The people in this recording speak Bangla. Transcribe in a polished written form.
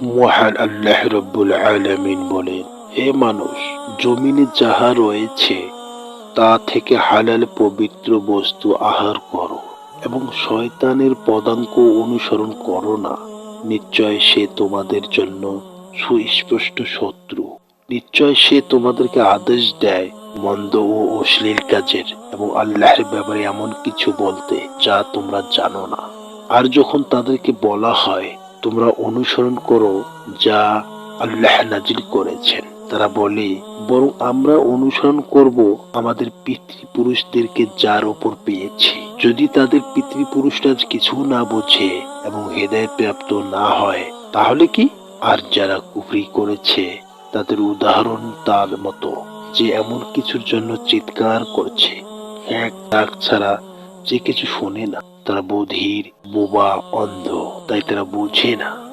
মহান আল্লাহ রব্বুল আলামিন বলেন, হে মানুষ, জমিনে যাহা রয়েছে তা থেকে হালাল পবিত্র বস্তু আহার করো এবং শয়তানের পদাঙ্ক অনুসরণ করো না। নিশ্চয় সে তোমাদের জন্য সুস্পষ্ট শত্রু। নিশ্চয় সে তোমাদেরকে আদেশ দেয় মন্দ ও অশ্লীল কাজের এবং আল্লাহর ব্যাপারে এমন কিছু বলতে যা তোমরা জানো না। আর যখন তাদেরকে বলা হয় তোমরা অনুসরণ করো যা আল্লাহ নাজিল করেছেন, তারা বলে, বরং আমরা অনুসরণ করব আমাদের পিতৃপুরুষদেরকে যার উপর পেয়েছি। যদি তাদের পিতৃপুরুষরা কিছু না বোঝে এবং হেদায়েত প্রাপ্ত না হয় তাহলে কি? আর যারা কুফরি করেছে তাদের উদাহরণ তার মতো, যে এমন কিছুর জন্য চিৎকার করছে এক ডাক ছাড়া যে কিছু শোনে না। তারা বধির, বোবা, অন্ধ, তাই তারা বোঝে না।